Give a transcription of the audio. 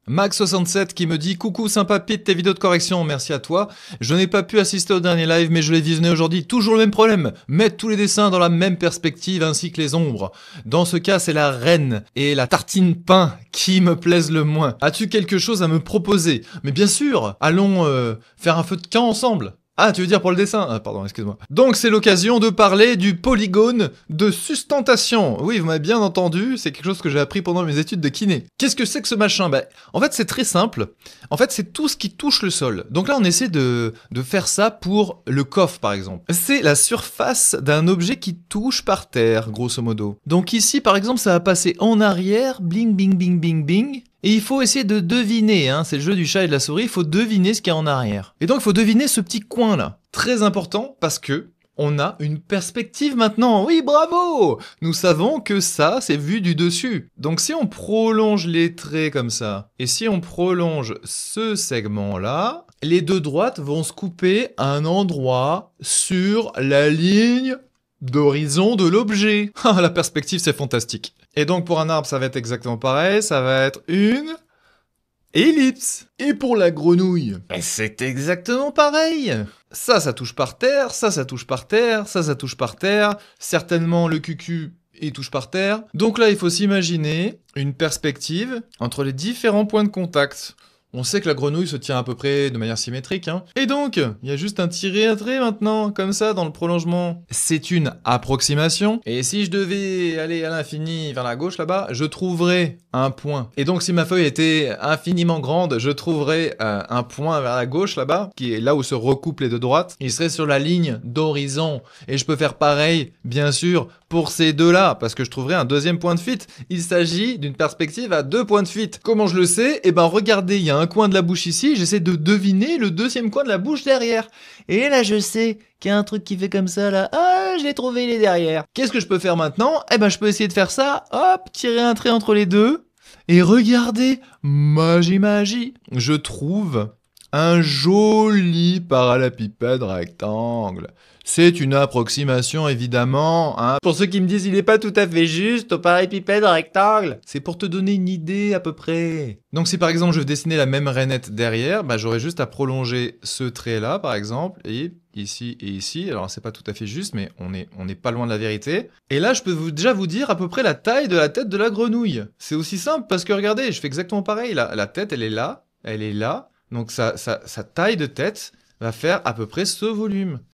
Max67 qui me dit « Coucou sympa Pete, tes vidéos de correction, merci à toi. Je n'ai pas pu assister au dernier live, mais je l'ai visionné aujourd'hui. Toujours le même problème, mettre tous les dessins dans la même perspective ainsi que les ombres. Dans ce cas, c'est la reine et la tartine pain qui me plaisent le moins. As-tu quelque chose à me proposer? Mais bien sûr, allons faire un feu de camp ensemble. » Ah, tu veux dire pour le dessin? Ah, pardon, excuse-moi. Donc c'est l'occasion de parler du polygone de sustentation. Oui, vous m'avez bien entendu, c'est quelque chose que j'ai appris pendant mes études de kiné. Qu'est-ce que c'est que ce machin? En fait, c'est très simple. En fait, c'est tout ce qui touche le sol. Donc là, on essaie de faire ça pour le coffre, par exemple. C'est la surface d'un objet qui touche par terre, grosso modo. Donc ici, par exemple, ça va passer en arrière, bling, bing, bing, bing, bing. Et il faut essayer de deviner, hein, c'est le jeu du chat et de la souris, il faut deviner ce qu'il y a en arrière. Et donc il faut deviner ce petit coin là. Très important parce que on a une perspective maintenant. Oui, bravo! Nous savons que ça, c'est vu du dessus. Donc si on prolonge les traits comme ça, et si on prolonge ce segment-là, les deux droites vont se couper à un endroit sur la ligne d'horizon de l'objet. La perspective, c'est fantastique. Et donc pour un arbre, ça va être exactement pareil, ça va être une ellipse. Et pour la grenouille, c'est exactement pareil. Ça touche par terre, ça touche par terre, ça touche par terre. Certainement le cucu, il touche par terre. Donc là, il faut s'imaginer une perspective entre les différents points de contact. On sait que la grenouille se tient à peu près de manière symétrique, hein. Et donc, il y a juste un tiré à trait maintenant, comme ça, dans le prolongement. C'est une approximation. Et si je devais aller à l'infini vers la gauche, là-bas, je trouverais un point. Et donc, si ma feuille était infiniment grande, je trouverais un point vers la gauche, là-bas, qui est là où se recoupent les deux droites. Il serait sur la ligne d'horizon. Et je peux faire pareil, bien sûr, pour ces deux-là, parce que je trouverais un deuxième point de fuite. Il s'agit d'une perspective à 2 points de fuite. Comment je le sais? Eh ben, regardez, il y a un coin de la bouche ici, j'essaie de deviner le deuxième coin de la bouche derrière. Et là, je sais qu'il y a un truc qui fait comme ça, là. Ah, je l'ai trouvé, il est derrière. Qu'est-ce que je peux faire maintenant? Eh ben, je peux essayer de faire ça. Hop, tirer un trait entre les deux. Et regardez, magie, je trouve un joli parallépipède rectangle. C'est une approximation, évidemment, hein. Pour ceux qui me disent il n'est pas tout à fait juste au parallépipède rectangle, c'est pour te donner une idée à peu près. Donc si par exemple je veux dessiner la même rainette derrière, j'aurais juste à prolonger ce trait-là, par exemple, et ici. Alors c'est pas tout à fait juste, mais on est pas loin de la vérité. Et là, je peux déjà vous dire à peu près la taille de la tête de la grenouille. C'est aussi simple parce que regardez, je fais exactement pareil. La tête, elle est là. Donc sa taille de tête va faire à peu près ce volume.